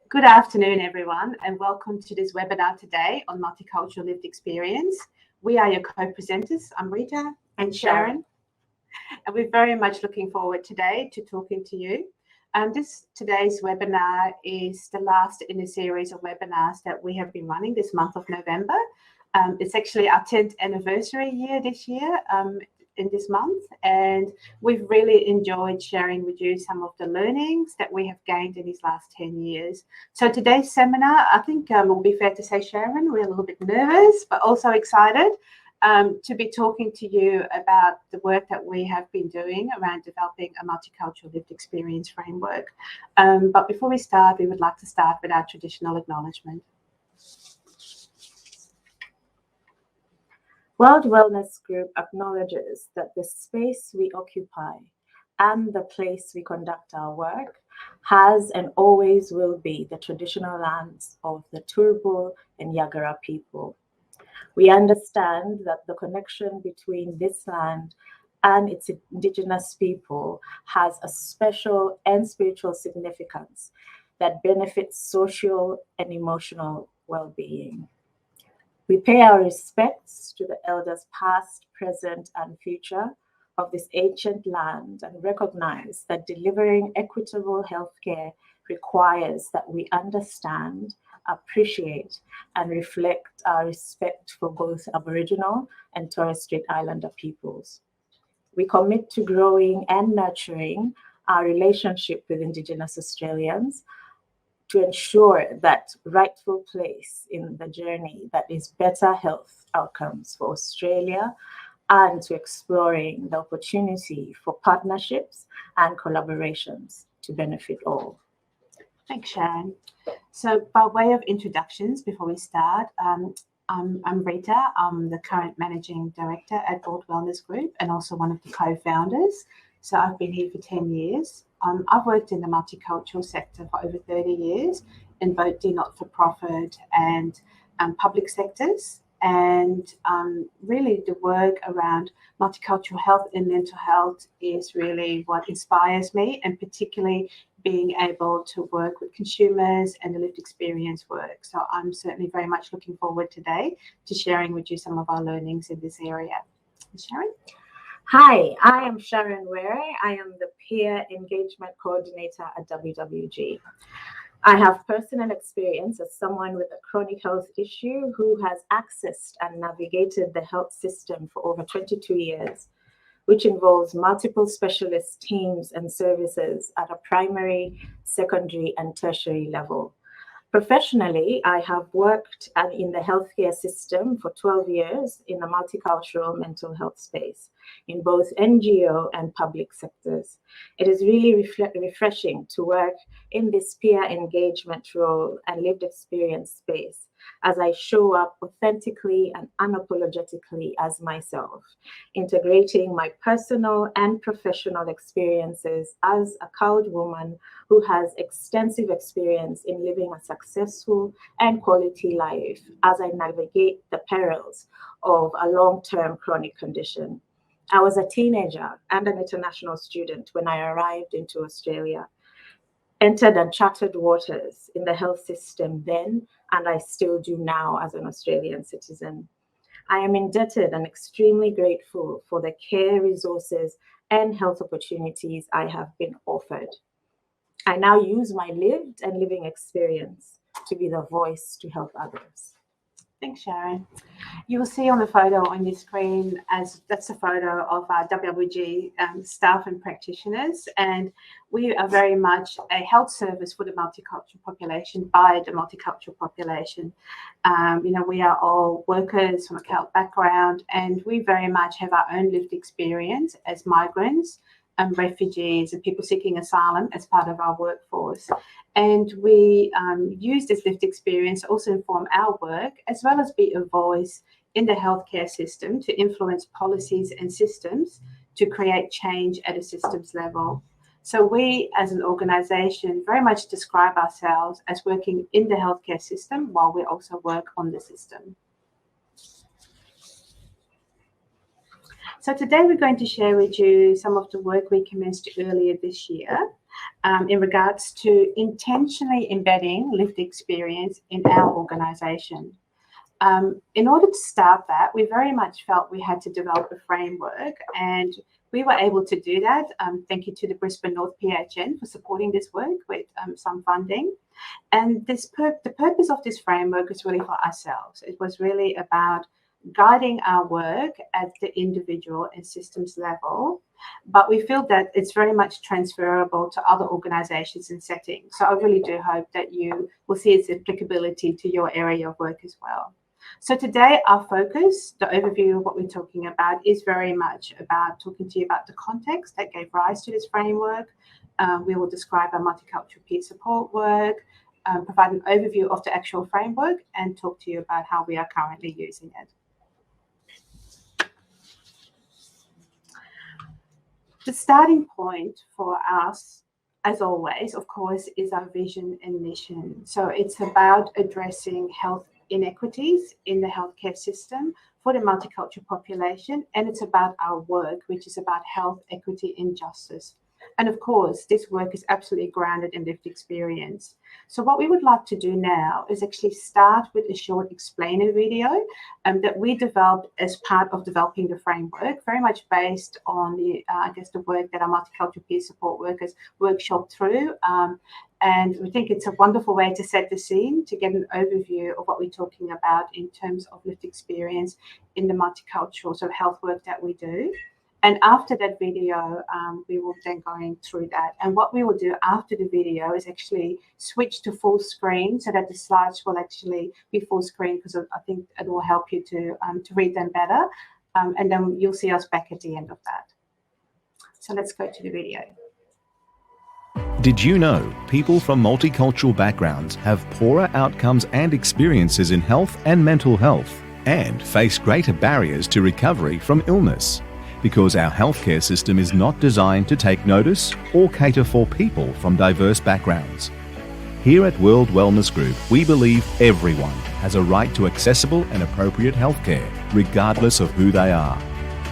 Good afternoon, everyone, and welcome to this webinar today on multicultural lived experience. We are your co-presenters. I'm Rita and Sharon, and we're very much looking forward today to talking to you. Today's webinar is the last in a series of webinars that we have been running this month of November. It's actually our 10th anniversary year this year. In this month, and we've really enjoyed sharing with you some of the learnings that we have gained in these last 10 years. So today's seminar, I think it will be fair to say, Sharon, we're a little bit nervous, but also excited to be talking to you about the work that we have been doing around developing a multicultural lived experience framework. But before we start, we would like to start with our traditional acknowledgement. World Wellness Group acknowledges that the space we occupy and the place we conduct our work has and always will be the traditional lands of the Turrbal and Yagara people. We understand that the connection between this land and its indigenous people has a special and spiritual significance that benefits social and emotional well-being. We pay our respects to the elders past, present, and future of this ancient land and recognize that delivering equitable healthcare requires that we understand, appreciate, and reflect our respect for both Aboriginal and Torres Strait Islander peoples. We commit to growing and nurturing our relationship with Indigenous Australians to ensure that rightful place in the journey that is better health outcomes for Australia, and to exploring the opportunity for partnerships and collaborations to benefit all. Thanks, Sharon. So by way of introductions, before we start, I'm Rita. I'm the current Managing Director at World Wellness Group and also one of the co-founders. So I've been here for 10 years. I've worked in the multicultural sector for over 30 years in both the not-for-profit and public sectors. And really the work around multicultural health and mental health is really what inspires me, and particularly being able to work with consumers and the lived experience work. So I'm certainly very much looking forward today to sharing with you some of our learnings in this area. Sharon? Hi, I am Sharon Were. I am the Peer Engagement Coordinator at WWG. I have personal experience as someone with a chronic health issue who has accessed and navigated the health system for over 22 years, which involves multiple specialist teams and services at a primary, secondary, and tertiary level. Professionally, I have worked in the healthcare system for 12 years in the multicultural mental health space in both NGO and public sectors. It is really refreshing to work in this peer engagement role and lived experience space as I show up authentically and unapologetically as myself, integrating my personal and professional experiences as a cowed woman who has extensive experience in living a successful and quality life as I navigate the perils of a long-term chronic condition. I was a teenager and an international student when I arrived into Australia, entered uncharted waters in the health system then, and I still do now as an Australian citizen. I am indebted and extremely grateful for the care, resources, and health opportunities I have been offered. I now use my lived and living experience to be the voice to help others. Thanks, Sharon. You will see on the photo on your screen, as that's a photo of our WWG staff and practitioners, and we are very much a health service for the multicultural population by the multicultural population. We are all workers from a Celt background, and we very much have our own lived experience as migrants and refugees and people seeking asylum as part of our workforce. And we use this lived experience to also inform our work, as well as be a voice in the healthcare system to influence policies and systems to create change at a systems level. So we, as an organisation, very much describe ourselves as working in the healthcare system while we also work on the system. So today we're going to share with you some of the work we commenced earlier this year in regards to intentionally embedding lived experience in our organisation. In order to start that, we very much felt we had to develop a framework, and we were able to do that. Thank you to the Brisbane North PHN for supporting this work with some funding. And the purpose of this framework is really for ourselves. It was really about guiding our work at the individual and systems level, but we feel that it's very much transferable to other organisations and settings. So I really do hope that you will see its applicability to your area of work as well. So today our focus, the overview of what we're talking about, is very much about talking to you about the context that gave rise to this framework. We will describe our multicultural peer support work, provide an overview of the actual framework, and talk to you about how we are currently using it. The starting point for us, as always, of course, is our vision and mission. So it's about addressing health inequities in the healthcare system for the multicultural population, and it's about our work, which is about health, equity, and justice. And of course, this work is absolutely grounded in lived experience. So what we would like to do now is actually start with a short explainer video that we developed as part of developing the framework, very much based on the, the work that our multicultural peer support workers workshopped through. And we think it's a wonderful way to set the scene, to get an overview of what we're talking about in terms of lived experience in the multicultural sort of health work that we do. And after that video, we will then going through that. And what we will do after the video is actually switch to full screen so that the slides will actually be full screen, because I think it will help you to read them better. And then you'll see us back at the end of that. So let's go to the video. Did you know people from multicultural backgrounds have poorer outcomes and experiences in health and mental health, and face greater barriers to recovery from illness? Because our healthcare system is not designed to take notice or cater for people from diverse backgrounds. Here at World Wellness Group, we believe everyone has a right to accessible and appropriate healthcare, regardless of who they are.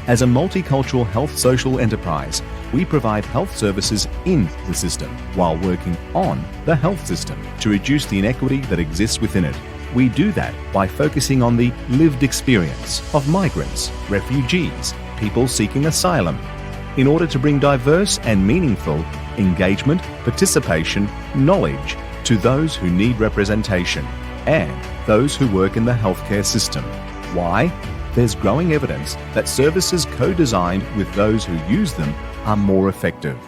As a multicultural health social enterprise, we provide health services in the system while working on the health system to reduce the inequity that exists within it. We do that by focusing on the lived experience of migrants, refugees, people seeking asylum, in order to bring diverse and meaningful engagement, participation, knowledge to those who need representation and those who work in the healthcare system. Why? There's growing evidence that services co-designed with those who use them are more effective.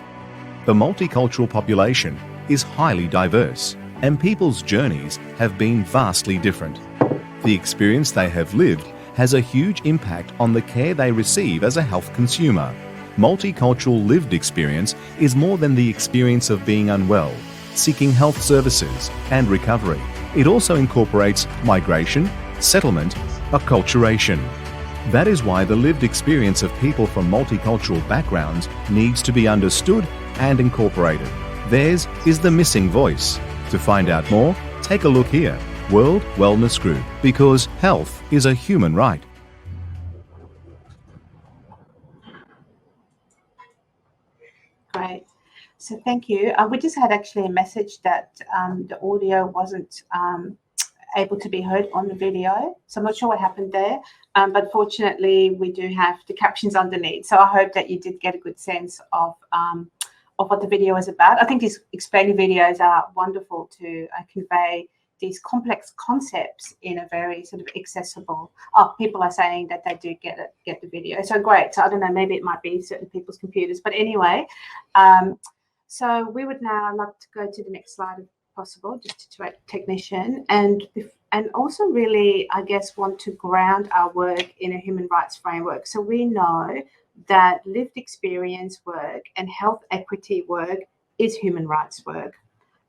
The multicultural population is highly diverse, and people's journeys have been vastly different. The experience they have lived has a huge impact on the care they receive as a health consumer. Multicultural lived experience is more than the experience of being unwell, seeking health services, and recovery. It also incorporates migration, settlement, acculturation. That is why the lived experience of people from multicultural backgrounds needs to be understood and incorporated. Theirs is the missing voice. To find out more, take a look here. World Wellness Group, because health is a human right. Great. So thank you. We just had actually a message that the audio wasn't able to be heard on the video. So I'm not sure what happened there, but fortunately we do have the captions underneath. So I hope that you did get a good sense of what the video is about. I think these explaining videos are wonderful to convey these complex concepts in a very sort of accessible. People are saying that they do get the video. So great. So I don't know, maybe it might be certain people's computers, but anyway. So we would now like to go to the next slide if possible, just to technician, and also really, I guess, want to ground our work in a human rights framework. So we know that lived experience work and health equity work is human rights work.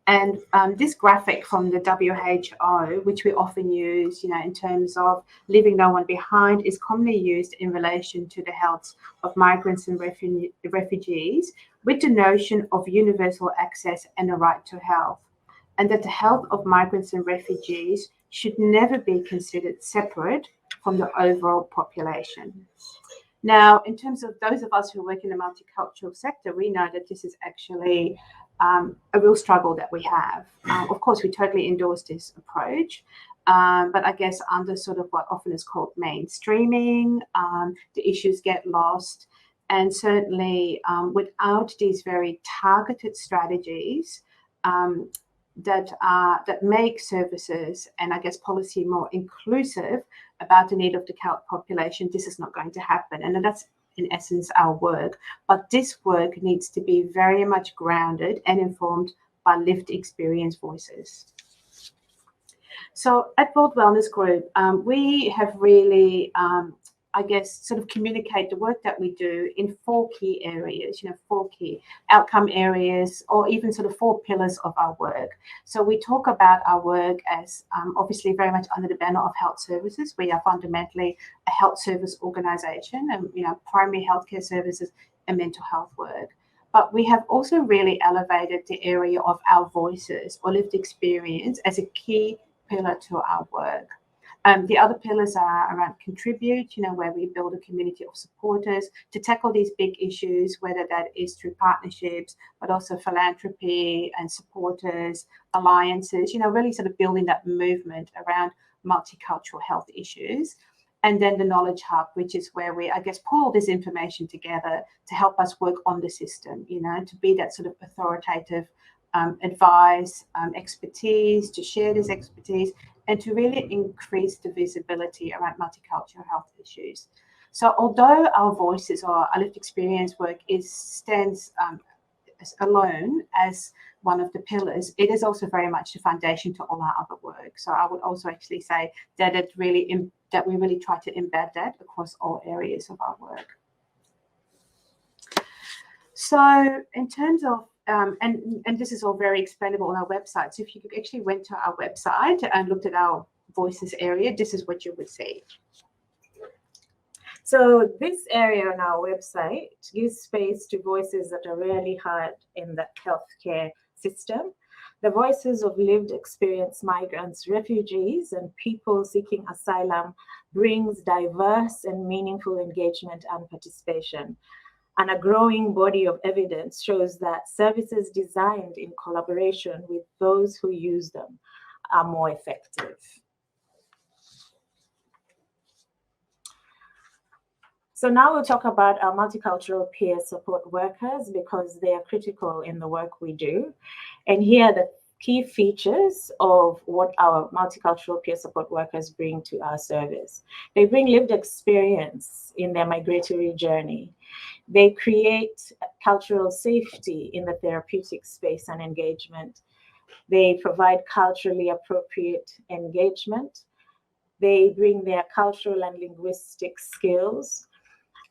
And this graphic from the WHO, which we often use, in terms of leaving no one behind, is commonly used in relation to the health of migrants and refugees, with the notion of universal access and a right to health, and that the health of migrants and refugees should never be considered separate from the overall population. Now, in terms of those of us who work in the multicultural sector, we know that this is actually a real struggle that we have. Of course, we totally endorse this approach, but I guess under sort of what often is called mainstreaming, the issues get lost. And certainly without these very targeted strategies that make services and I guess policy more inclusive about the need of the population, this is not going to happen. And that's in essence our work. But this work needs to be very much grounded and informed by lived experience voices. So at World Wellness Group, we have really, I guess, sort of communicate the work that we do in 4 key areas, 4 key outcome areas, or even sort of 4 pillars of our work. So we talk about our work as obviously very much under the banner of health services. We are fundamentally a health service organization and, primary healthcare services and mental health work. But we have also really elevated the area of our voices or lived experience as a key pillar to our work. The other pillars are around contribute, where we build a community of supporters to tackle these big issues, whether that is through partnerships, but also philanthropy and supporters, alliances, really sort of building that movement around multicultural health issues. And then the Knowledge Hub, which is where we, I guess, pull all this information together to help us work on the system, to be that sort of authoritative advice, expertise, to share this expertise, and to really increase the visibility around multicultural health issues. So although our voices or our lived experience work stands alone as one of the pillars, it is also very much the foundation to all our other work. So I would also actually say that that we really try to embed that across all areas of our work. So in terms of and this is all very explainable on our website. So if you actually went to our website and looked at our voices area, this is what you would see. So this area on our website gives space to voices that are rarely heard in the healthcare system. The voices of lived experience migrants, refugees, and people seeking asylum brings diverse and meaningful engagement and participation. And a growing body of evidence shows that services designed in collaboration with those who use them are more effective. So now we'll talk about our multicultural peer support workers because they are critical in the work we do. And here are the key features of what our multicultural peer support workers bring to our service. They bring lived experience in their migratory journey. They create cultural safety in the therapeutic space and engagement. They provide culturally appropriate engagement. They bring their cultural and linguistic skills,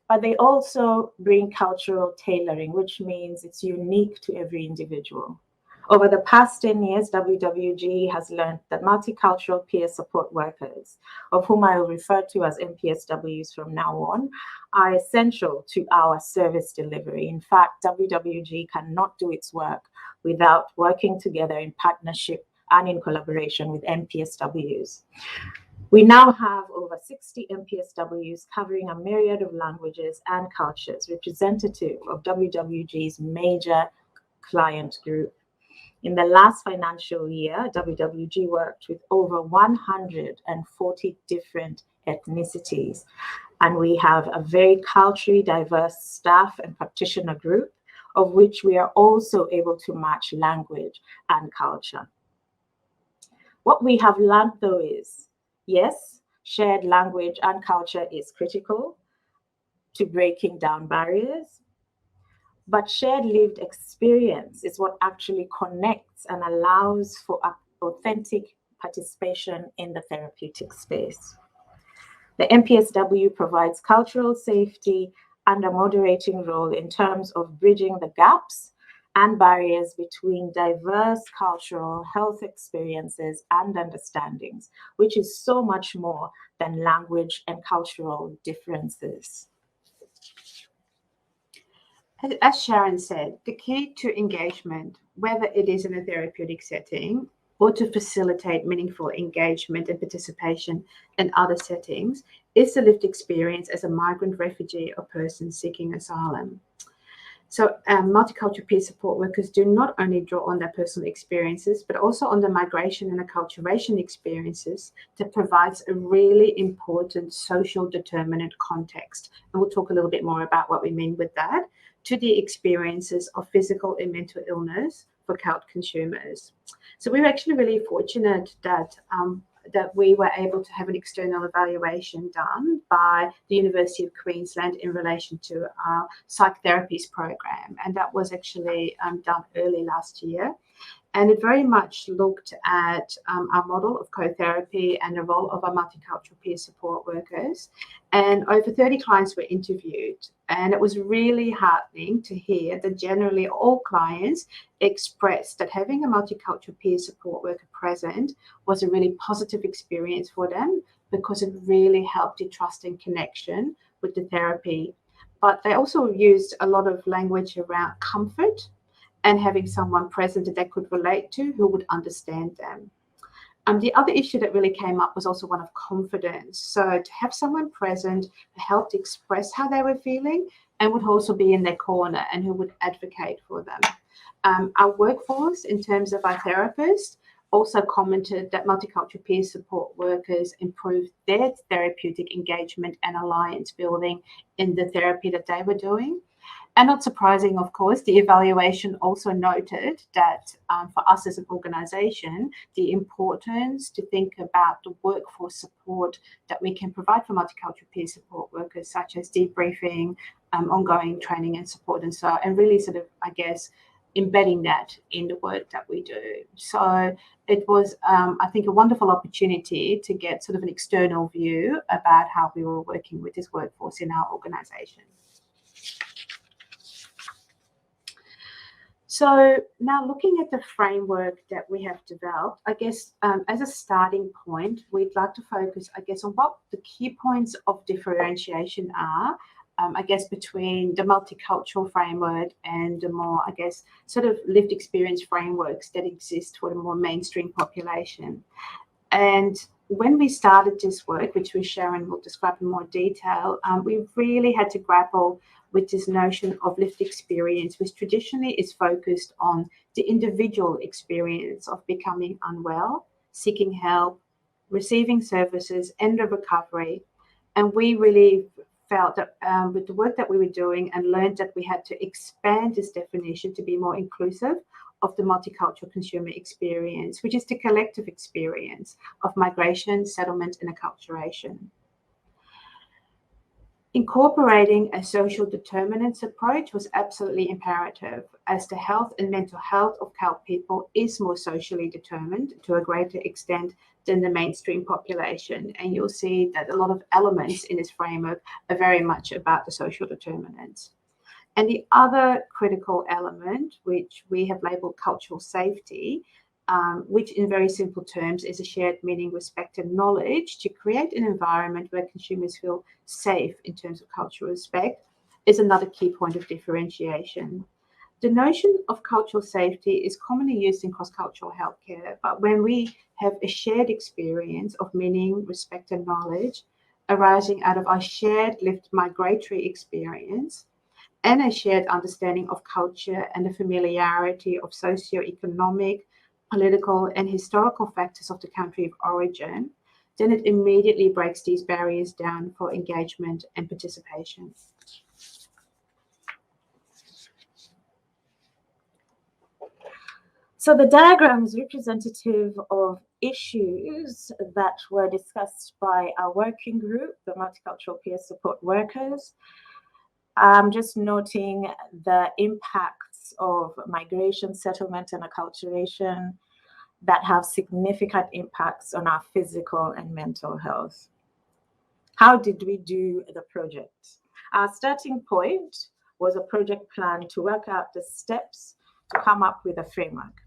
but they also bring cultural tailoring, which means it's unique to every individual. Over the past 10 years, WWG has learned that multicultural peer support workers, of whom I will refer to as MPSWs from now on, are essential to our service delivery. In fact, WWG cannot do its work without working together in partnership and in collaboration with MPSWs. We now have over 60 MPSWs covering a myriad of languages and cultures, representative of WWG's major client group. In the last financial year, WWG worked with over 140 different ethnicities, and we have a very culturally diverse staff and practitioner group, of which we are also able to match language and culture. What we have learned, though, is, yes, shared language and culture is critical to breaking down barriers, but shared lived experience is what actually connects and allows for authentic participation in the therapeutic space. The MPSW provides cultural safety and a moderating role in terms of bridging the gaps and barriers between diverse cultural health experiences and understandings, which is so much more than language and cultural differences. As Sharon said, the key to engagement, whether it is in a therapeutic setting or to facilitate meaningful engagement and participation in other settings, is the lived experience as a migrant, refugee, or person seeking asylum. So multicultural peer support workers do not only draw on their personal experiences, but also on the migration and acculturation experiences that provides a really important social determinant context. And we'll talk a little bit more about what we mean with that, to the experiences of physical and mental illness for CALT consumers. So we were actually really fortunate that we were able to have an external evaluation done by the University of Queensland in relation to our psych therapies program. And that was actually done early last year. And it very much looked at our model of co-therapy and the role of our multicultural peer support workers. And over 30 clients were interviewed. And it was really heartening to hear that generally all clients expressed that having a multicultural peer support worker present was a really positive experience for them, because it really helped in trust and connection with the therapy. But they also used a lot of language around comfort and having someone present that they could relate to who would understand them. The other issue that really came up was also one of confidence. So to have someone present who helped express how they were feeling and would also be in their corner and who would advocate for them. Our workforce, in terms of our therapists, also commented that multicultural peer support workers improved their therapeutic engagement and alliance building in the therapy that they were doing. And not surprising, of course, the evaluation also noted that for us as an organisation, the importance to think about the workforce support that we can provide for multicultural peer support workers, such as debriefing, ongoing training and support, and so, and really sort of, I guess, embedding that in the work that we do. So it was, I think, a wonderful opportunity to get sort of an external view about how we were working with this workforce in our organisation. So now looking at the framework that we have developed, I guess as a starting point, we'd like to focus, I guess, on what the key points of differentiation are, I guess, between the multicultural framework and the more, I guess, sort of lived experience frameworks that exist for the more mainstream population. And when we started this work, which Sharon will describe in more detail, we really had to grapple with this notion of lived experience, which traditionally is focused on the individual experience of becoming unwell, seeking help, receiving services, and the recovery. And we really felt that with the work that we were doing, and learned that we had to expand this definition to be more inclusive of the multicultural consumer experience, which is the collective experience of migration, settlement, and acculturation. Incorporating a social determinants approach was absolutely imperative, as the health and mental health of CALT people is more socially determined to a greater extent than the mainstream population. And you'll see that a lot of elements in this framework are very much about the social determinants. And the other critical element, which we have labeled cultural safety, which in very simple terms is a shared meaning, respect, and knowledge to create an environment where consumers feel safe in terms of cultural respect, is another key point of differentiation. The notion of cultural safety is commonly used in cross-cultural healthcare, but when we have a shared experience of meaning, respect, and knowledge arising out of our shared lived migratory experience, and a shared understanding of culture and the familiarity of socio-economic, political, and historical factors of the country of origin, then it immediately breaks these barriers down for engagement and participation. So the diagram is representative of issues that were discussed by our working group, the Multicultural Peer Support Workers. I'm just noting the impacts of migration, settlement, and acculturation that have significant impacts on our physical and mental health. How did we do the project? Our starting point was a project plan to work out the steps to come up with a framework.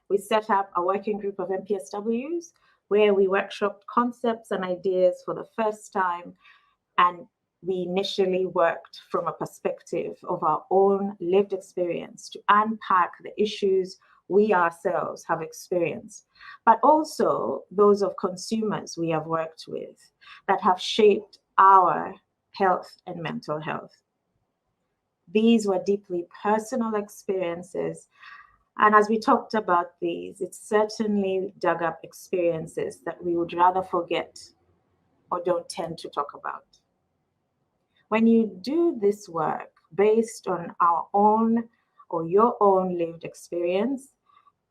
We set up a working group of MPSWs where we workshopped concepts and ideas for the first time, and we initially worked from a perspective of our own lived experience to unpack the issues we ourselves have experienced, but also those of consumers we have worked with that have shaped our health and mental health. These were deeply personal experiences. And as we talked about these, it certainly dug up experiences that we would rather forget or don't tend to talk about. When you do this work based on our own or your own lived experience,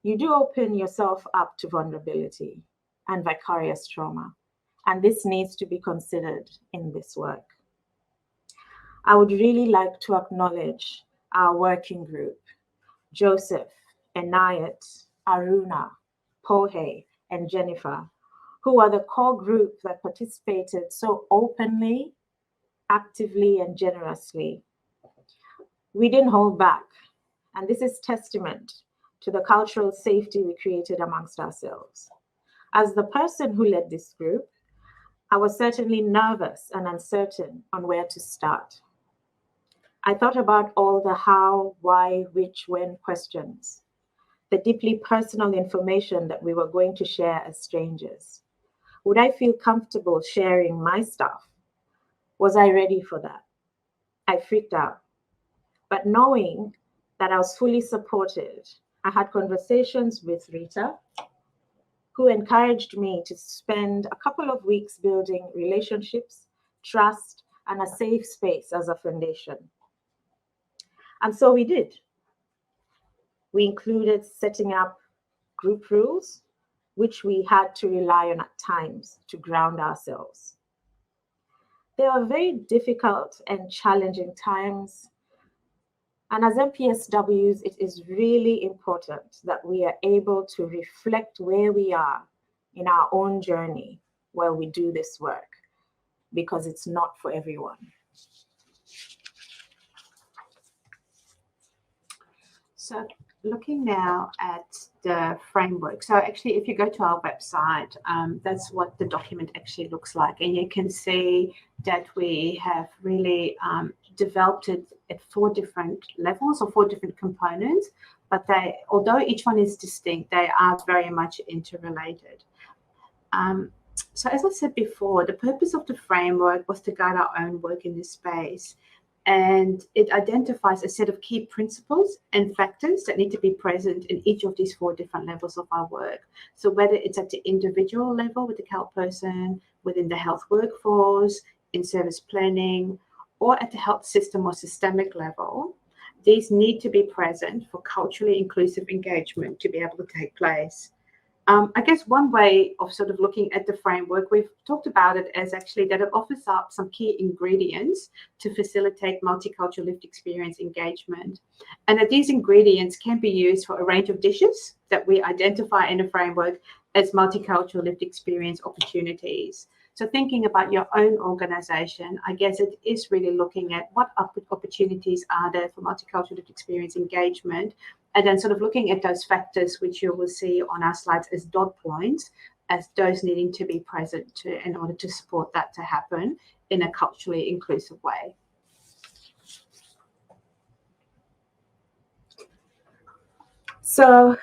you do open yourself up to vulnerability and vicarious trauma. And this needs to be considered in this work. I would really like to acknowledge our working group, Joseph, Enayat, Aruna, Pohe, and Jennifer, who are the core group that participated so openly, actively, and generously. We didn't hold back, and this is testament to the cultural safety we created amongst ourselves. As the person who led this group, I was certainly nervous and uncertain on where to start. I thought about all the how, why, which, when questions, the deeply personal information that we were going to share as strangers. Would I feel comfortable sharing my stuff? Was I ready for that? I freaked out. But knowing that I was fully supported, I had conversations with Rita, who encouraged me to spend a couple of weeks building relationships, trust, and a safe space as a foundation. And so we did. We included setting up group rules, which we had to rely on at times to ground ourselves. They were very difficult and challenging times. And as MPSWs, it is really important that we are able to reflect where we are in our own journey while we do this work, because it's not for everyone. So looking now at the framework. So actually, if you go to our website, that's what the document actually looks like. And you can see that we have really developed it at 4 different levels or 4 different components. But they, although each one is distinct, they are very much interrelated. So as I said before, the purpose of the framework was to guide our own work in this space. And it identifies a set of key principles and factors that need to be present in each of these 4 different levels of our work. So whether it's at the individual level with the CALP person, within the health workforce, in service planning, or at the health system or systemic level, these need to be present for culturally inclusive engagement to be able to take place. I guess one way of sort of looking at the framework, we've talked about it as actually that it offers up some key ingredients to facilitate multicultural lived experience engagement. And that these ingredients can be used for a range of dishes that we identify in the framework as multicultural lived experience opportunities. So thinking about your own organization, I guess it is really looking at what opportunities are there for multicultural lived experience engagement, and then sort of looking at those factors, which you will see on our slides as dot points, as those needing to be present in order to support that to happen in a culturally inclusive way. So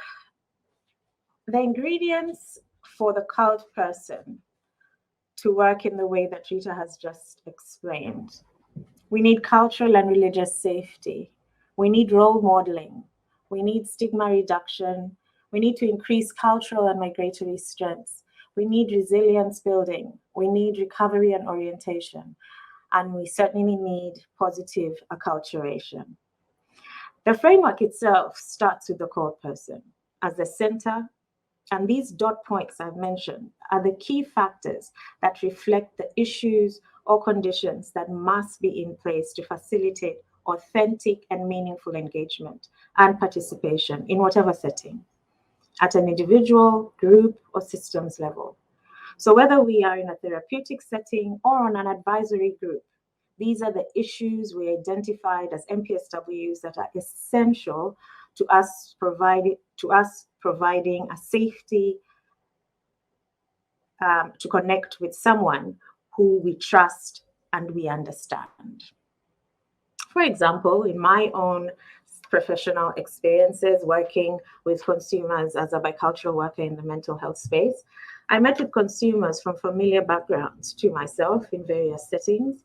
the ingredients for the CALP person to work in the way that Rita has just explained. We need cultural and religious safety. We need role modeling. We need stigma reduction. We need to increase cultural and migratory strengths. We need resilience building. We need recovery and orientation. And we certainly need positive acculturation. The framework itself starts with the CALP person as the center. And these dot points I've mentioned are the key factors that reflect the issues or conditions that must be in place to facilitate authentic and meaningful engagement and participation in whatever setting, at an individual, group, or systems level. So whether we are in a therapeutic setting or on an advisory group, these are the issues we identified as MPSWs that are essential to us providing a safety to connect with someone who we trust and we understand. For example, in my own professional experiences working with consumers as a bicultural worker in the mental health space, I met with consumers from familiar backgrounds to myself in various settings.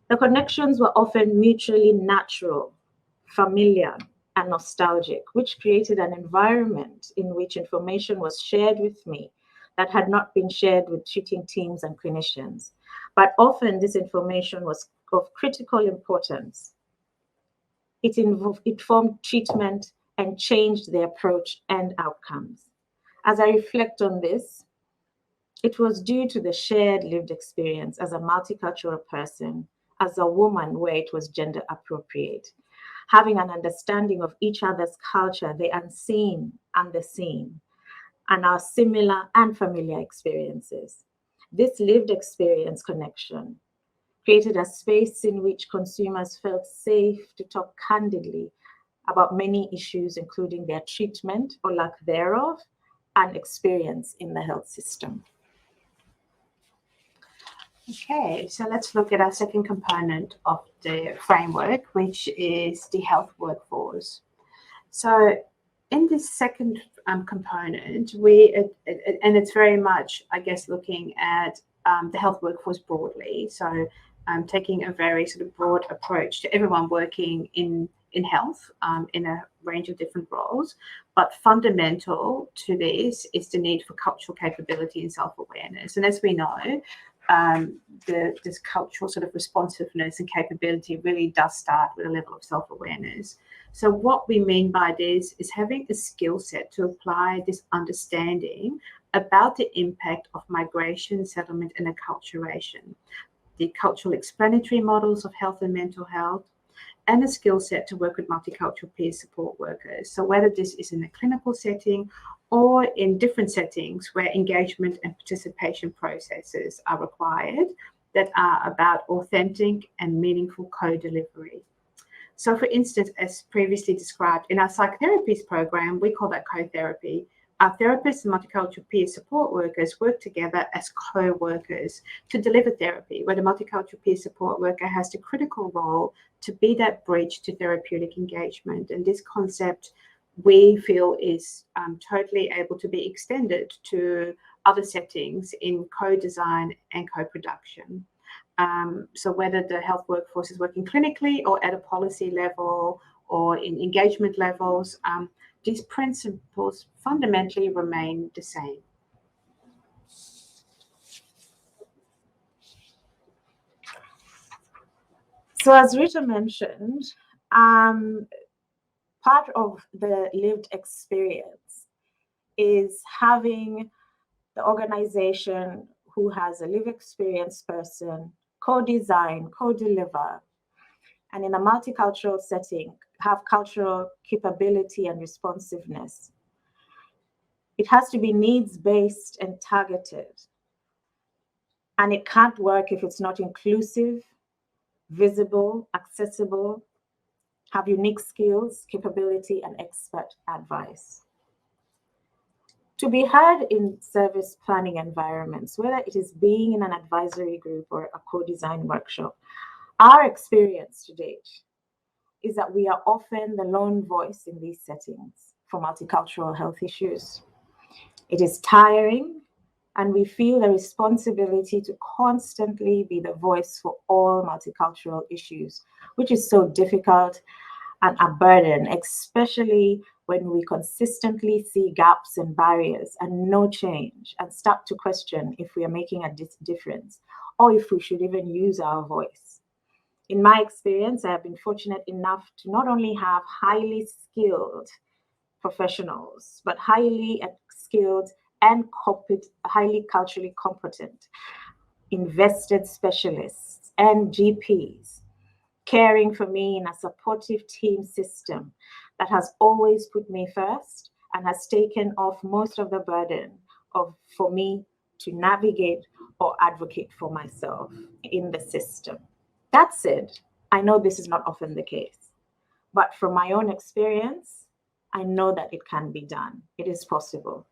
The connections were often mutually natural, familiar, and nostalgic, which created an environment in which information was shared with me that had not been shared with treating teams and clinicians. But often this information was of critical importance. It formed treatment and changed the approach and outcomes. As I reflect on this, it was due to the shared lived experience as a multicultural person, as a woman where it was gender appropriate, having an understanding of each other's culture, the unseen and the seen, and our similar and familiar experiences. This lived experience connection created a space in which consumers felt safe to talk candidly about many issues, including their treatment or lack thereof, and experience in the health system. Okay, so let's look at our second component of the framework, which is the health workforce. So in this second component, and it's very much, I guess, looking at the health workforce broadly. So taking a very sort of broad approach to everyone working in health in a range of different roles. But fundamental to this is the need for cultural capability and self-awareness. And as we know, this cultural sort of responsiveness and capability really does start with a level of self-awareness. So what we mean by this is having a skill set to apply this understanding about the impact of migration, settlement, and acculturation, the cultural explanatory models of health and mental health, and a skill set to work with multicultural peer support workers. So whether this is in a clinical setting or in different settings where engagement and participation processes are required that are about authentic and meaningful co-delivery. So for instance, as previously described in our psychotherapies program, we call that co-therapy. Our therapists and multicultural peer support workers work together as co-workers to deliver therapy, where the multicultural peer support worker has the critical role to be that bridge to therapeutic engagement. And this concept we feel is totally able to be extended to other settings in co-design and co-production. So whether the health workforce is working clinically or at a policy level or in engagement levels, these principles fundamentally remain the same. So as Rita mentioned, part of the lived experience is having the organization who has a lived experience person co-design, co-deliver, and in a multicultural setting, have cultural capability and responsiveness. It has to be needs-based and targeted. And it can't work if it's not inclusive, visible, accessible, have unique skills, capability, and expert advice. To be heard in service planning environments, whether it is being in an advisory group or a co-design workshop, our experience to date is that we are often the lone voice in these settings for multicultural health issues. It is tiring, and we feel the responsibility to constantly be the voice for all multicultural issues, which is so difficult and a burden, especially when we consistently see gaps and barriers and no change and start to question if we are making a difference or if we should even use our voice. In my experience, I have been fortunate enough to not only have highly skilled professionals, but highly skilled and highly culturally competent, invested specialists and GPs caring for me in a supportive team system that has always put me first and has taken off most of the burden for me to navigate or advocate for myself in the system. That said, I know this is not often the case, but from my own experience, I know that it can be done. It is possible.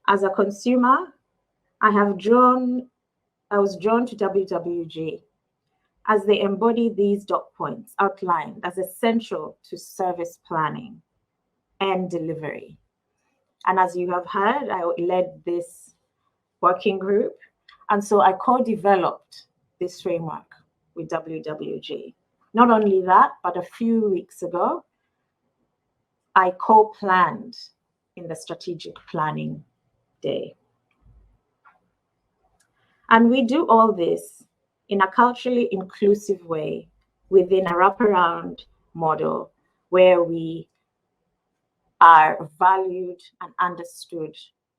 As a consumer, I was drawn to WWG as they embody these dot points outlined as essential to service planning and delivery. And as you have heard, I led this working group. And so I co-developed this framework with WWG. Not only that, but a few weeks ago, I co-planned in the strategic planning day. And we do all this in a culturally inclusive way within a wraparound model where we are valued and understood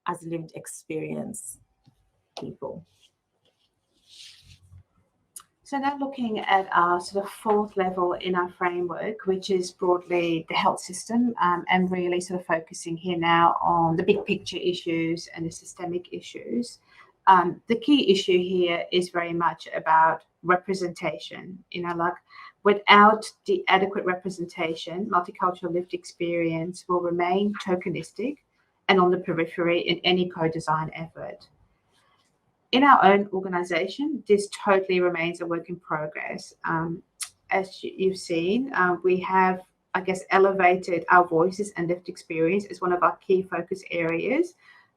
as lived experience people. So now looking at our sort of fourth level in our framework, which is broadly the health system, and really sort of focusing here now on the big picture issues and the systemic issues. The key issue here is very much about representation. Like without the adequate representation, multicultural lived experience will remain tokenistic and on the periphery in any co-design effort. In our own organisation, this totally remains a work in progress. As you've seen, we have, I guess, elevated our voices and lived experience as one of our key focus areas.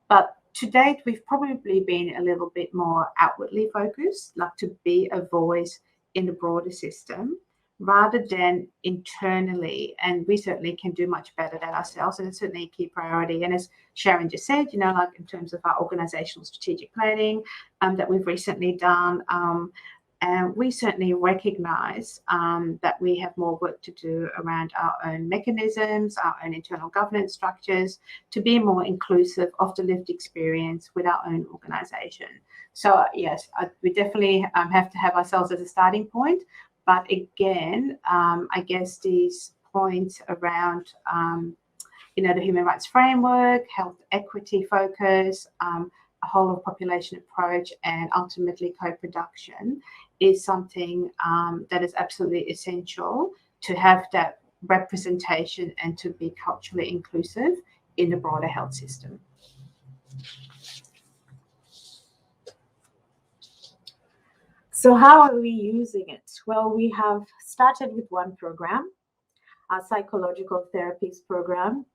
But to date, we've probably been a little bit more outwardly focused, like to be a voice in the broader system, rather than internally. And we certainly can do much better than ourselves. And it's certainly a key priority. And as Sharon just said, like in terms of our organizational strategic planning that we've recently done, and we certainly recognize that we have more work to do around our own mechanisms, our own internal governance structures, to be more inclusive of the lived experience with our own organization. So yes, we definitely have to have ourselves as a starting point. But again, I guess these points around, the human rights framework, health equity focus, a whole of population approach, and ultimately co-production is something that is absolutely essential to have that representation and to be culturally inclusive in the broader health system. So how are we using it? Well, we have started with one program, our psychological therapies program,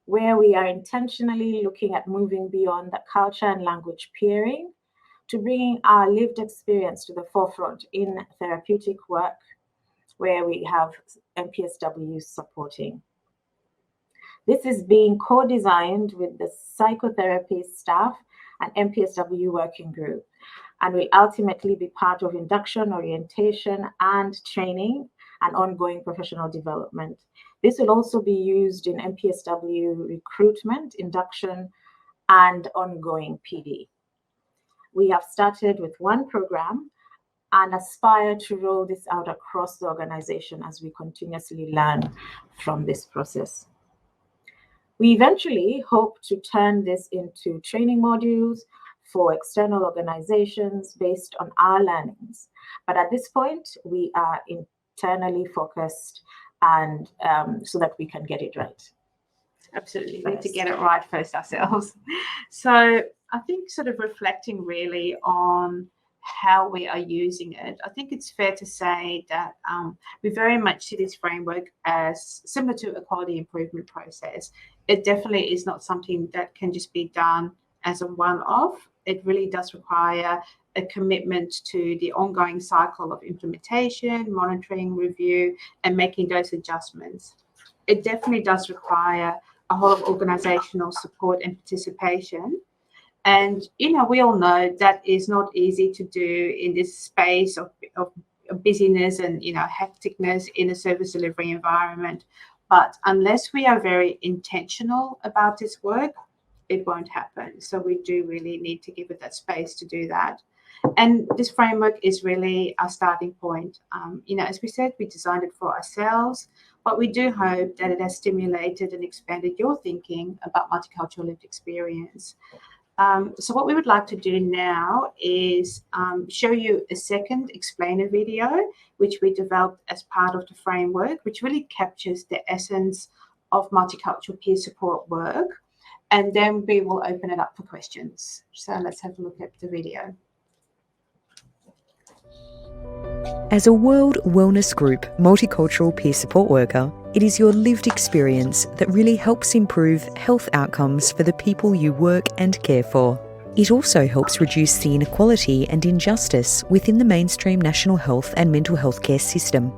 where we are intentionally looking at moving beyond the culture and language peering to bringing our lived experience to the forefront in therapeutic work, where we have MPSW supporting. This is being co-designed with the psychotherapy staff and MPSW working group, and will ultimately be part of induction, orientation, and training and ongoing professional development. This will also be used in MPSW recruitment, induction, and ongoing PD. We have started with one program and aspire to roll this out across the organization as we continuously learn from this process. We eventually hope to turn this into training modules for external organizations based on our learnings. But at this point, we are internally focused and so that we can get it right. Absolutely, we need to get it right first ourselves. So I think sort of reflecting really on how we are using it, I think it's fair to say that we very much see this framework as similar to a quality improvement process. It definitely is not something that can just be done as a one-off. It really does require a commitment to the ongoing cycle of implementation, monitoring, review, and making those adjustments. It definitely does require a whole of organizational support and participation. And, we all know that is not easy to do in this space of busyness and, hecticness in a service delivery environment. But unless we are very intentional about this work, it won't happen. So we do really need to give it that space to do that. And this framework is really our starting point. As we said, we designed it for ourselves, but we do hope that it has stimulated and expanded your thinking about multicultural lived experience. So what we would like to do now is show you a second explainer video, which we developed as part of the framework, which really captures the essence of multicultural peer support work. And then we will open it up for questions. So let's have a look at the video. As a World Wellness Group multicultural peer support worker, it is your lived experience that really helps improve health outcomes for the people you work and care for. It also helps reduce the inequality and injustice within the mainstream national health and mental health care system.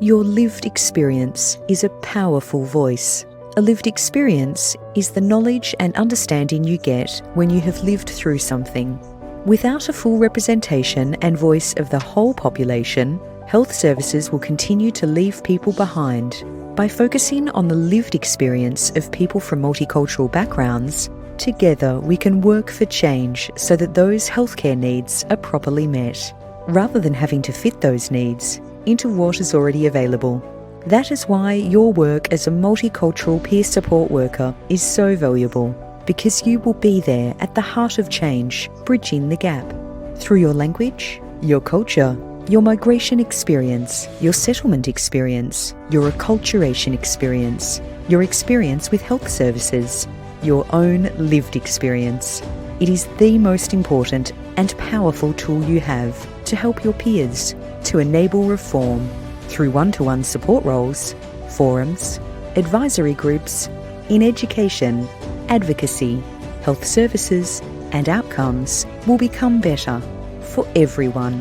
Your lived experience is a powerful voice. A lived experience is the knowledge and understanding you get when you have lived through something. Without a full representation and voice of the whole population, health services will continue to leave people behind. By focusing on the lived experience of people from multicultural backgrounds, together we can work for change so that those healthcare needs are properly met, rather than having to fit those needs into what is already available. That is why your work as a multicultural peer support worker is so valuable, because you will be there at the heart of change, bridging the gap. Through your language, your culture, your migration experience, your settlement experience, your acculturation experience, your experience with health services, your own lived experience. It is the most important and powerful tool you have to help your peers, to enable reform through one-to-one support roles, forums, advisory groups, in education, advocacy, health services, and outcomes will become better for everyone.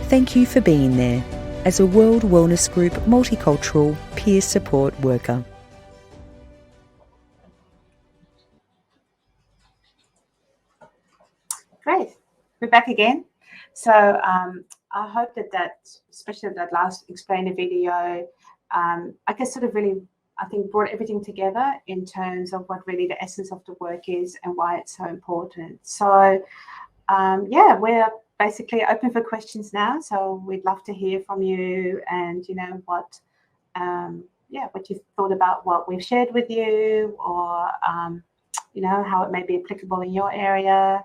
Thank you for being there as a World Wellness Group multicultural peer support worker. Great. We're back again. So I hope that especially that last explainer video, I guess sort of really, I think, brought everything together in terms of what really the essence of the work is and why it's so important. So yeah, we're basically open for questions now. So we'd love to hear from you and, you know, what you thought about what we've shared with you, or, you know, how it may be applicable in your area.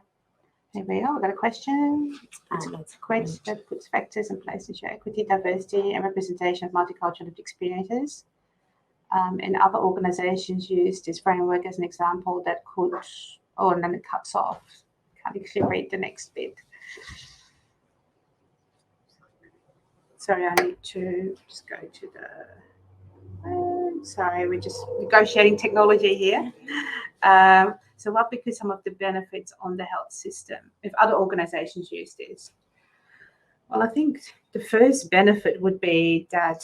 There we go. We've got a question. It's great that puts factors in place to show equity, diversity, and representation of multicultural lived experiences. And other organisations use this framework as an example that could, oh, and then it cuts off. Can't actually read the next bit. Sorry, I need to just go to the. Sorry, we're just negotiating technology here. So what could be some of the benefits on the health system if other organisations use this? Well, I think the first benefit would be that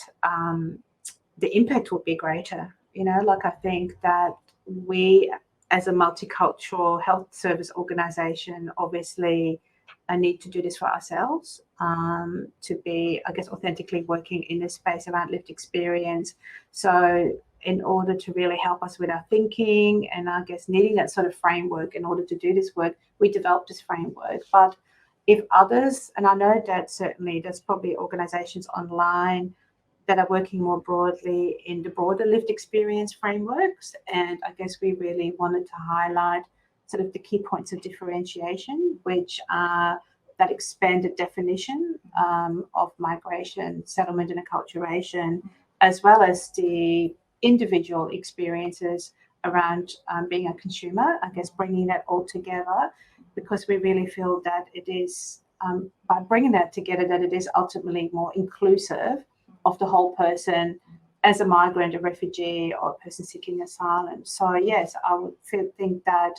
the impact would be greater. You know, like I think that we as a multicultural health service organisation obviously need to do this for ourselves, to be, I guess, authentically working in this space around lived experience. So in order to really help us with our thinking and I guess needing that sort of framework in order to do this work, we developed this framework. But if others, and I know that certainly there's probably organisations online that are working more broadly in the broader lived experience frameworks, and I guess we really wanted to highlight sort of the key points of differentiation, which are that expanded definition of migration, settlement and acculturation, as well as the individual experiences around being a consumer, I guess bringing that all together, because we really feel that it is, by bringing that together, that it is ultimately more inclusive of the whole person as a migrant, a refugee, or a person seeking asylum. So yes, I would think that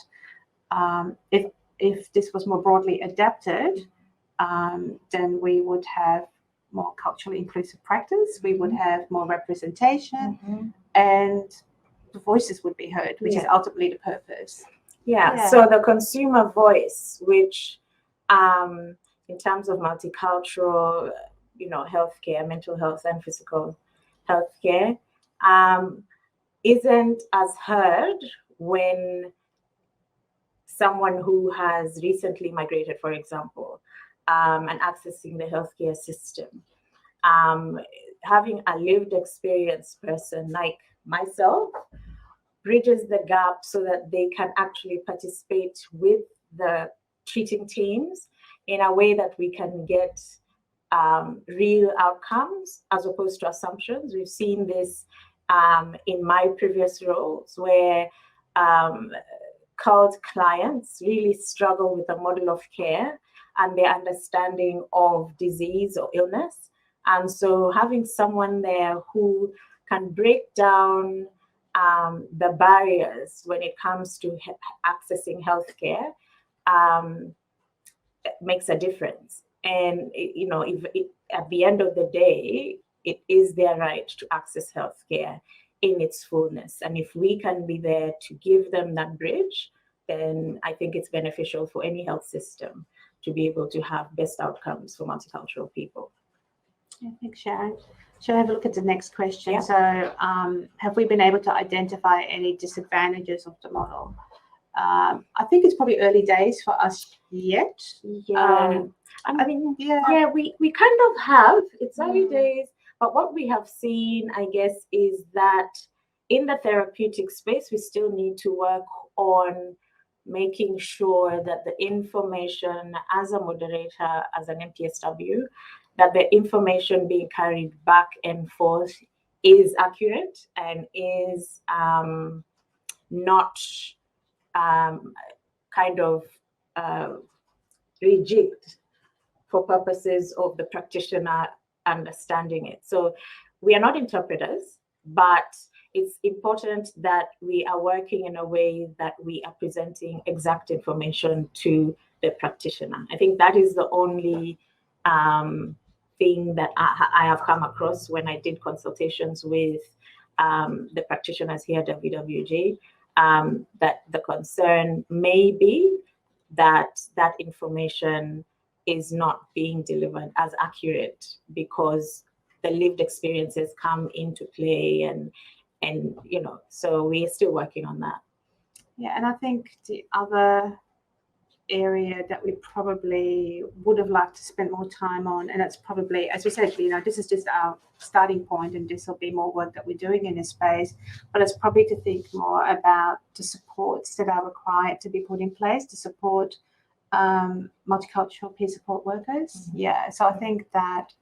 if this was more broadly adapted, then we would have more culturally inclusive practice, we would have more representation, and the voices would be heard, which is ultimately the purpose. Yeah, so the consumer voice, which in terms of multicultural, you know, healthcare, mental health and physical healthcare, isn't as heard when someone who has recently migrated, for example, and accessing the healthcare system, having a lived experience person like myself bridges the gap so that they can actually participate with the treating teams in a way that we can get real outcomes as opposed to assumptions. We've seen this in my previous roles where called clients really struggle with the model of care and their understanding of disease or illness, And so having someone there who can break down the barriers when it comes to accessing healthcare makes a difference. And if at the end of the day, it is their right to access healthcare in its fullness. And if we can be there to give them that bridge, then I think it's beneficial for any health system to be able to have best outcomes for multicultural people. Yeah, thanks, Sharon. Shall I have a look at the next question? Yeah. So, have we been able to identify any disadvantages of the model? I think it's probably early days for us yet. Yeah. I mean, we kind of have. It's early days, but what we have seen, I guess, is that in the therapeutic space, we still need to work on making sure that the information as a moderator, as an MTSW, that the information being carried back and forth is accurate and is not kind of rejigged for purposes of the practitioner understanding it. So we are not interpreters, but it's important that we are working in a way that we are presenting exact information to the practitioner. I think that is the only thing that I have come across when I did consultations with the practitioners here at WWG, that the concern may be that that information is not being delivered as accurate because the lived experiences come into play, and so we're still working on that. Yeah, and I think the other area that we probably would have liked to spend more time on, and it's probably, as we said, this is just our starting point, and this will be more work that we're doing in this space, but it's probably to think more about the supports that are required to be put in place to support multicultural peer support workers. Mm-hmm. Yeah, so I think that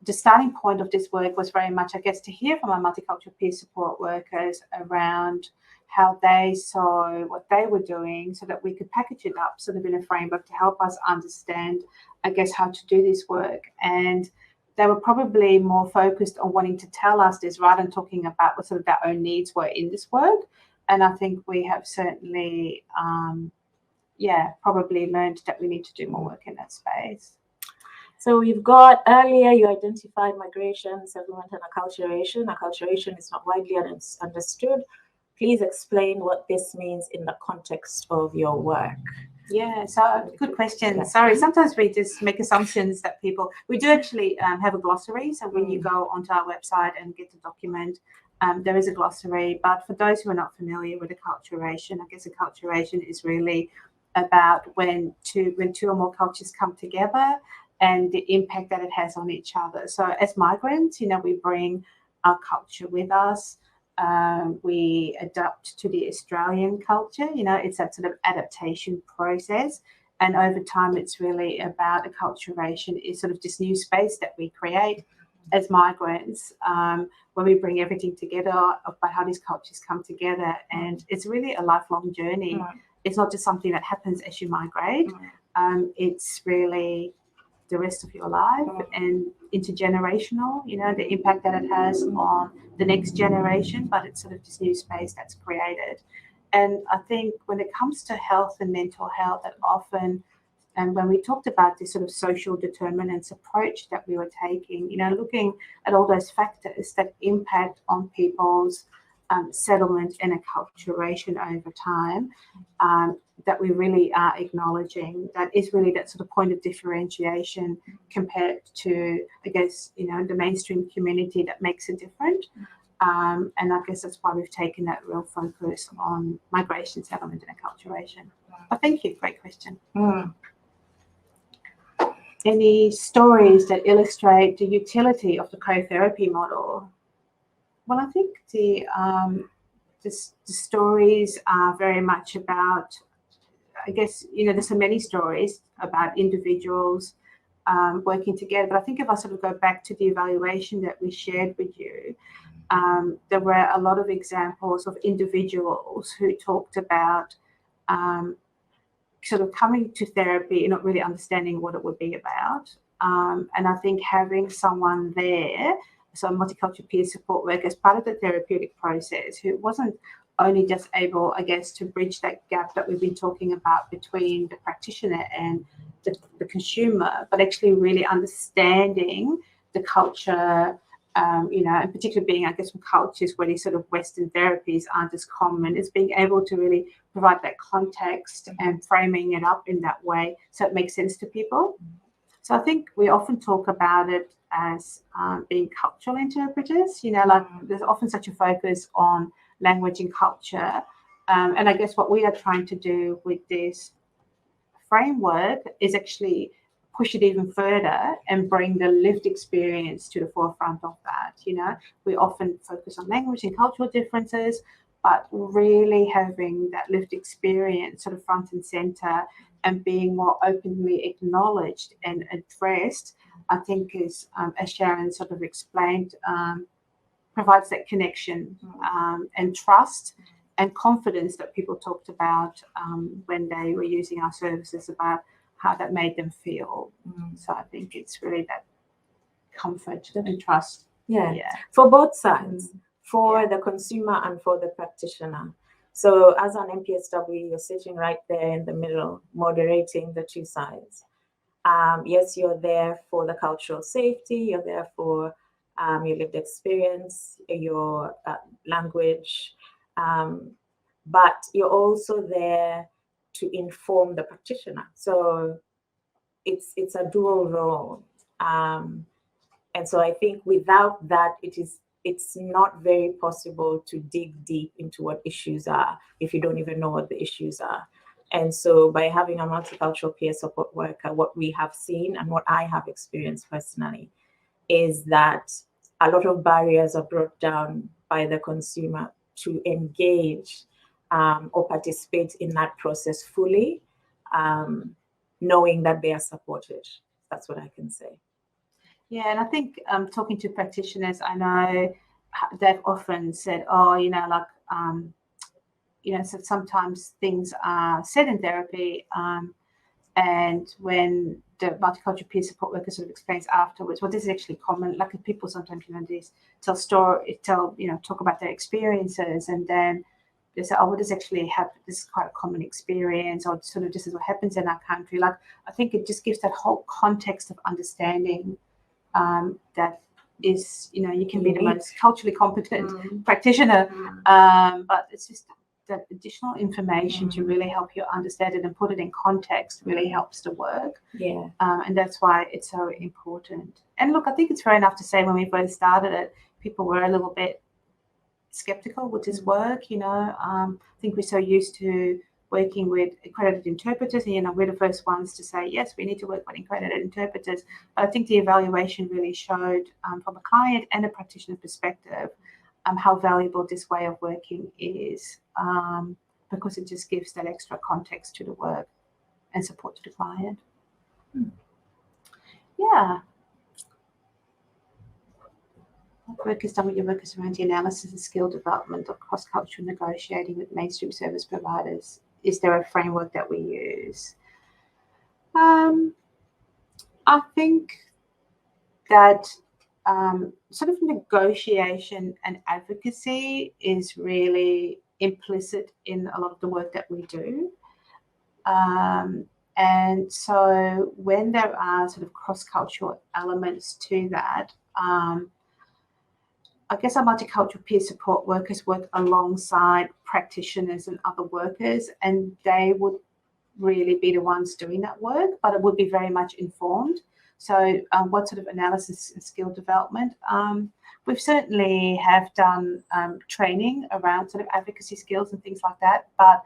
the starting point of this work was very much, I guess, to hear from our multicultural peer support workers around how they saw what they were doing so that we could package it up sort of in a framework to help us understand, I guess, how to do this work. And they were probably more focused on wanting to tell us this rather than talking about what sort of their own needs were in this work. And I think we have certainly, probably learned that we need to do more work in that space. So we've got, earlier you identified migration, settlement, and acculturation. Acculturation is not widely understood. Please explain what this means in the context of your work. Yeah, so good question. Sorry, sometimes we just make assumptions that we do actually have a glossary. So when you go onto our website and get the document, there is a glossary. But for those who are not familiar with acculturation, I guess acculturation is really about when two or more cultures come together and the impact that it has on each other. So as migrants, we bring our culture with us. We adapt to the Australian culture. It's that sort of adaptation process. And over time, it's really about acculturation is sort of this new space that we create as migrants, where we bring everything together about how these cultures come together. And it's really a lifelong journey. Right. It's not just something that happens as you migrate. Right. It's really the rest of your life and intergenerational, the impact that it has on the next generation, but it's sort of this new space that's created. And I think when it comes to health and mental health, that often, and when we talked about this sort of social determinants approach that we were taking, looking at all those factors that impact on people's settlement and acculturation over time, that we really are acknowledging that is really that sort of point of differentiation compared to, I guess, the mainstream community that makes it different. And I guess that's why we've taken that real focus on migration, settlement, and acculturation. But thank you. Great question. Any stories that illustrate the utility of the co-therapy model? Well, I think the stories are very much about, I guess, there's so many stories about individuals working together. But I think if I sort of go back to the evaluation that we shared with you, there were a lot of examples of individuals who talked about sort of coming to therapy and not really understanding what it would be about, And I think having someone there, so a multicultural peer support worker, as part of the therapeutic process, who wasn't only just able, I guess, to bridge that gap that we've been talking about between the practitioner and the consumer, but actually really understanding the culture, and particularly being, I guess, from cultures where these sort of Western therapies aren't as common, is being able to really provide that context and framing it up in that way so it makes sense to people. So I think we often talk about it as being cultural interpreters, there's often such a focus on language and culture. And I guess what we are trying to do with this framework is actually push it even further and bring the lived experience to the forefront of that. We often focus on language and cultural differences, but really having that lived experience sort of front and center and being more openly acknowledged and addressed, I think is, as Sharon sort of explained, provides that connection and trust and confidence that people talked about when they were using our services, about how that made them feel. So I think it's really that comfort and trust. Yeah. For both sides, for the consumer and for the practitioner. So as an MPSW, you're sitting right there in the middle, moderating the two sides. Yes, you're there for the cultural safety, you're there for your lived experience, your language, but you're also there to inform the practitioner. So it's a dual role. And so I think without that, it's not very possible to dig deep into what issues are if you don't even know what the issues are. And so by having a multicultural peer support worker, what we have seen and what I have experienced personally is that a lot of barriers are brought down by the consumer to engage or participate in that process fully, knowing that they are supported. That's what I can say. Yeah, and I think talking to practitioners, I know they've often said, so sometimes things are said in therapy, and when the multicultural peer support worker sort of explains afterwards, well, this is actually common. Like people sometimes, talk about their experiences, and then they say, oh, well, this actually happened. This is quite a common experience, or sort of this is what happens in our country. Like, I think it just gives that whole context of understanding that is, you can be the most culturally competent practitioner, but it's just that additional information to really help you understand it and put it in context really helps the work. Yeah. And that's why it's so important. And look, I think it's fair enough to say when we both started it, people were a little bit skeptical with this work. I think we're so used to working with accredited interpreters, and we're the first ones to say, yes, we need to work with accredited interpreters. But I think the evaluation really showed from a client and a practitioner perspective how valuable this way of working is, because it just gives that extra context to the work and support to the client. Yeah. What work is done with your workers around the analysis and skill development of cross-cultural negotiating with mainstream service providers? Is there a framework that we use? I think that sort of negotiation and advocacy is really implicit in a lot of the work that we do. And so when there are sort of cross-cultural elements to that, I guess our multicultural peer support workers work alongside practitioners and other workers, and they would really be the ones doing that work, but it would be very much informed. So what sort of analysis and skill development? We've certainly have done training around sort of advocacy skills and things like that, but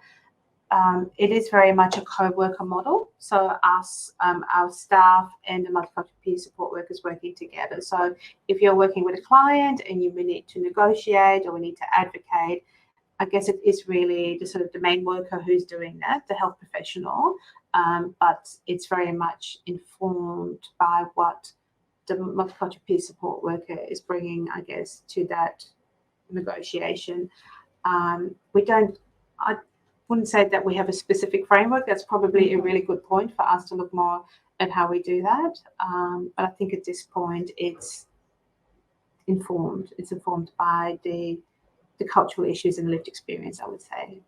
it is very much a co-worker model. So us, our staff and the multicultural peer support workers working together. So if you're working with a client and you may need to negotiate or we need to advocate, I guess it is really the sort of domain worker who's doing that, the health professional, but it's very much informed by what the multicultural peer support worker is bringing, I guess, to that negotiation. wouldn't say that we have a specific framework. That's probably a really good point for us to look more at how we do that. But I think at this point it's informed. It's informed by the cultural issues and lived experience, I would say.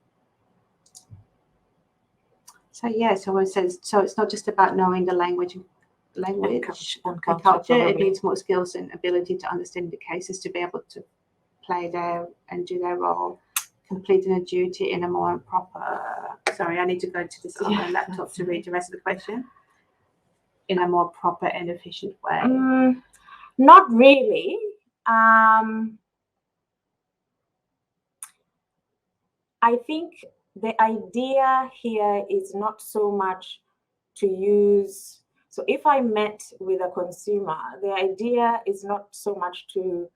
So yeah, so it says so it's not just about knowing the language and culture. It needs more skills and ability to understand the cases to be able to play their and do their role, completing a duty in a more proper. Sorry, I need to go to this other laptop to read the rest of the question. In a more proper and efficient way. Not really. I think the idea here is not so much to use. So if I met with a consumer, the idea is not so much to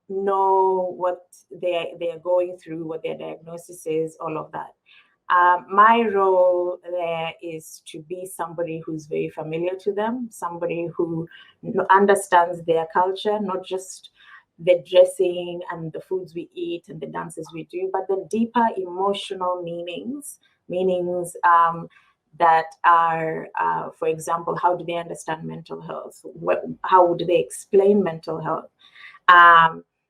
know what they're going through, what their diagnosis is, all of that. My role there is to be somebody who's very familiar to them, somebody who understands their culture, not just the dressing and the foods we eat and the dances we do, but the deeper emotional meanings that are, for example, how do they understand mental health? How would they explain mental health?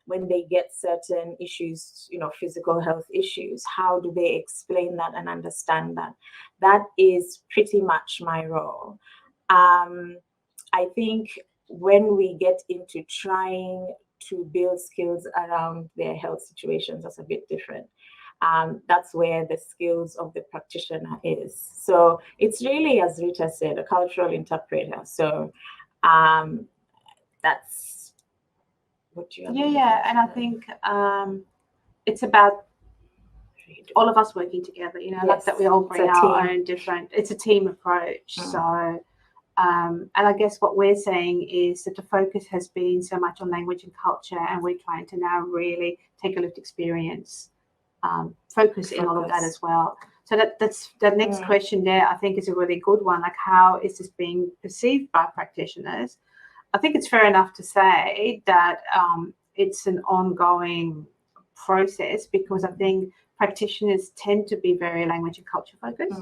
When they get certain issues, physical health issues, how do they explain that and understand that? That is pretty much my role. I think when we get into trying to build skills around their health situations, that's a bit different. That's where the skills of the practitioner is. So it's really, as Rita said, a cultural interpreter. So that's what you and I think it's about all of us working together, like that we all bring our own different, it's a team approach. So and I guess what we're saying is that the focus has been so much on language and culture, and we're trying to now really take a lived experience focus in all of that as well. So that's the next question there, I think, is a really good one. Like, how is this being perceived by practitioners? I think it's fair enough to say that it's an ongoing process, because I think practitioners tend to be very language and culture focused.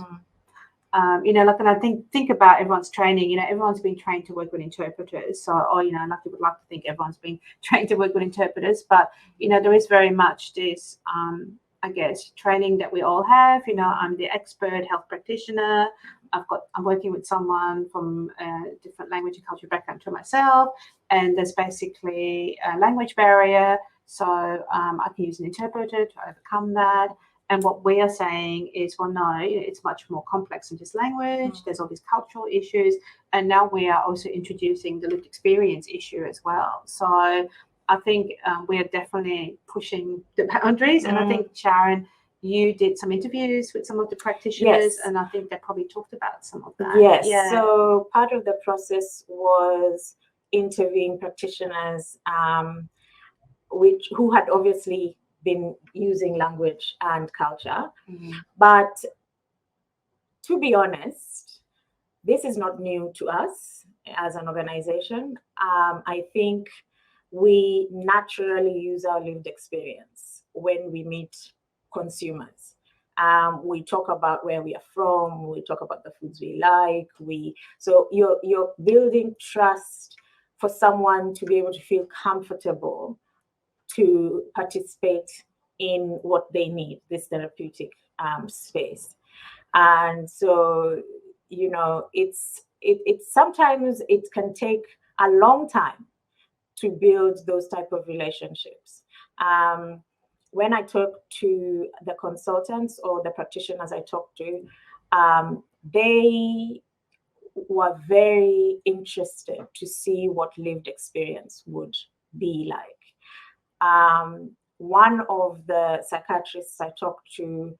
And I think about everyone's training. Everyone's been trained to work with interpreters. So, and I would like to think everyone's been trained to work with interpreters. But there is very much this, I guess, training that we all have. I'm the expert health practitioner. I'm working with someone from a different language and culture background to myself, and there's basically a language barrier. So I can use an interpreter to overcome that. And what we are saying is, well, no, it's much more complex than just language. There's all these cultural issues. And now we are also introducing the lived experience issue as well. So I think we are definitely pushing the boundaries. And I think, Sharon, you did some interviews with some of the practitioners, and I think they probably talked about some of that. Yes. Yeah. So part of the process was interviewing practitioners who had obviously been using language and culture. But to be honest, this is not new to us as an organization. I think we naturally use our lived experience when we meet consumers. We talk about where we are from, we talk about the foods we like. So you're building trust for someone to be able to feel comfortable to participate in what they need, this therapeutic space. And so, it's sometimes it can take a long time to build those type of relationships. When I talk to the consultants or the practitioners I talk to, they were very interested to see what lived experience would be like. One of the psychiatrists I talked to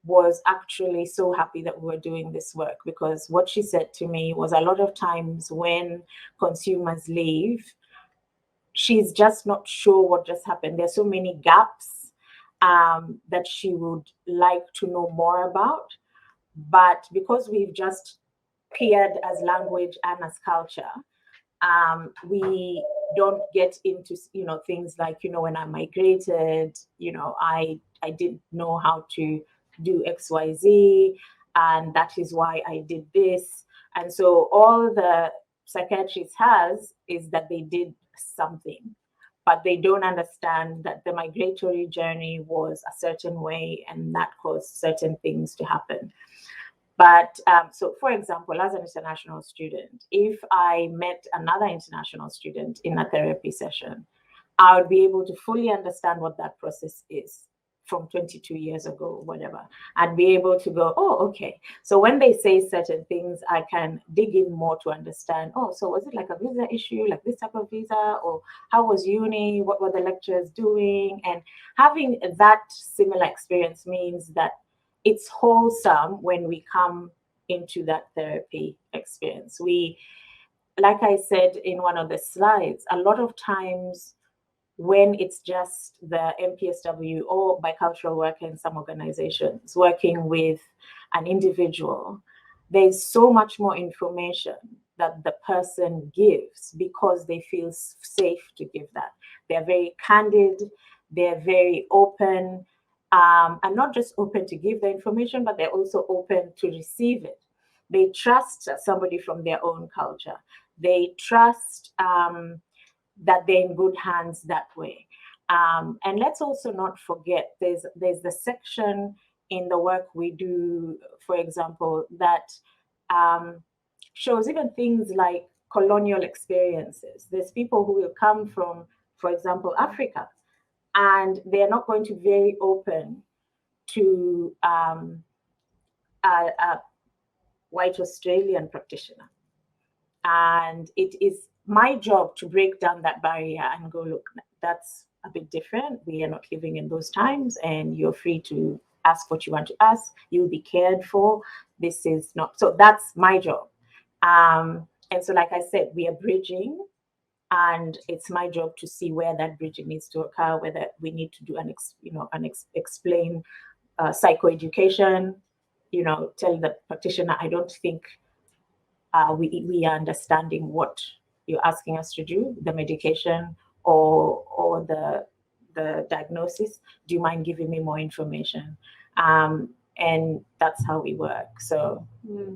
was actually so happy that we were doing this work, because what she said to me was, a lot of times when consumers leave, she's just not sure what just happened. There's so many gaps that she would like to know more about. But because we've just paired as language and as culture, we don't get into things like, when I migrated, I didn't know how to do XYZ, and that is why I did this. And so all the psychiatrist has is that they did something, but they don't understand that the migratory journey was a certain way and that caused certain things to happen. But so, for example, as an international student, if I met another international student in a therapy session, I would be able to fully understand what that process is from 22 years ago, whatever. I'd be able to go, oh, okay. So when they say certain things, I can dig in more to understand, oh, so was it like a visa issue, like this type of visa, or how was uni, what were the lecturers doing? And having that similar experience means that it's wholesome when we come into that therapy experience. We, like I said in one of the slides, a lot of times when it's just the MPSW or bicultural worker in some organizations working with an individual, there's so much more information that the person gives because they feel safe to give that. They're very candid, they're very open, and not just open to give the information, but they're also open to receive it. They trust somebody from their own culture. They trust that they're in good hands that way. And let's also not forget, there's the section in the work we do, for example, that shows even things like colonial experiences. There's people who will come from, for example, Africa, and they're not going to be very open to a white Australian practitioner. And it is my job to break down that barrier and go, look, that's a bit different. We are not living in those times, and you're free to ask what you want to ask. You'll be cared for. This is not, so that's my job. And so, like I said, we are bridging, and it's my job to see where that bridging needs to occur, whether we need to do explain psychoeducation, tell the practitioner, I don't think we are understanding what you're asking us to do, the medication or the diagnosis. Do you mind giving me more information? And that's how we work. So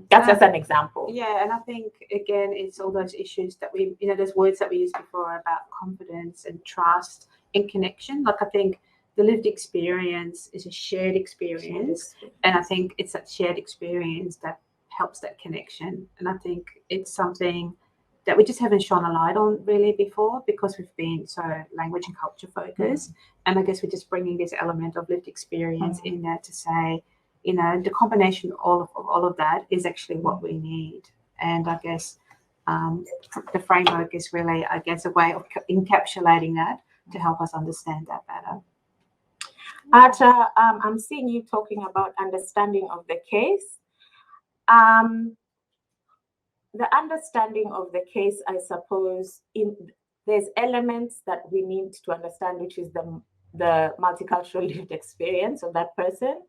that's just an example. Yeah, and I think again, it's all those issues that we, those words that we used before about confidence and trust and connection. Like I think the lived experience is a shared experience, and I think it's that shared experience that helps that connection. And I think it's something that we just haven't shone a light on really before because we've been so language and culture focused. And I guess we're just bringing this element of lived experience in there to say, the combination of all of that is actually what we need. And I guess the framework is really, I guess, a way of encapsulating that to help us understand that better. Ata, I'm seeing you talking about understanding of the case. The understanding of the case, I suppose, there's elements that we need to understand, which is the multicultural lived experience of that person.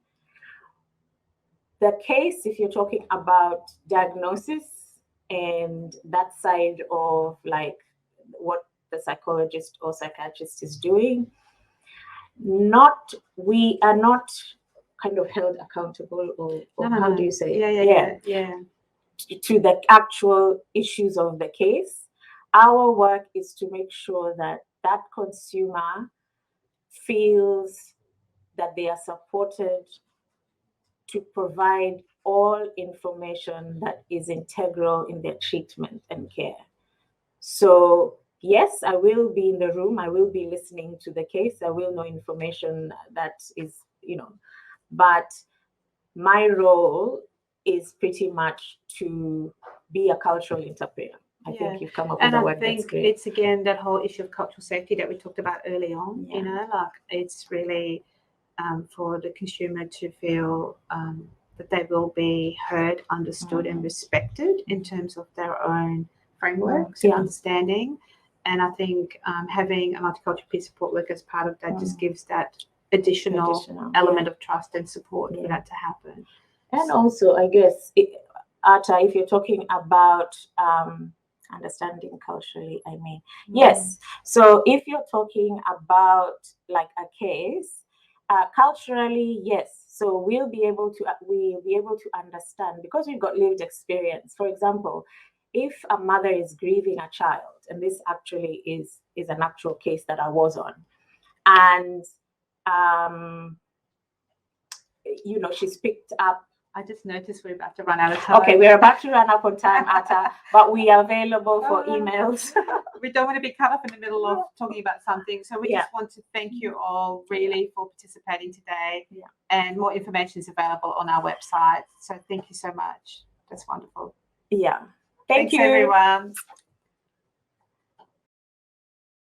The case, if you're talking about diagnosis and that side of like what the psychologist or psychiatrist is doing, we are not kind of held accountable or how do you say it? Yeah. To the actual issues of the case. Our work is to make sure that that consumer feels that they are supported to provide all information that is integral in their treatment and care. So yes, I will be in the room, I will be listening to the case, I will know information that is, but my role is pretty much to be a cultural interpreter. I think you've come up with a word that's great. It's again that whole issue of cultural safety that we talked about early on. Like it's really for the consumer to feel that they will be heard, understood, and respected in terms of their own frameworks and understanding. And I think having a multicultural peer support work as part of that just gives that additional element of trust and support for that to happen. And also, I guess, Ata, if you're talking about understanding culturally, yes. So if you're talking about like a case, culturally, yes. So we'll be able to understand, because we've got lived experience. For example, if a mother is grieving a child, and this actually is an actual case that I was on, and she's picked up. I just noticed we're about to run out of time. Okay, we're about to run up on time, Atta, but we are available for emails. We don't want to be cut off in the middle of talking about something. So we just want to thank you all really for participating today. Yeah. And more information is available on our website. So thank you so much. That's wonderful. Yeah. Thanks, everyone.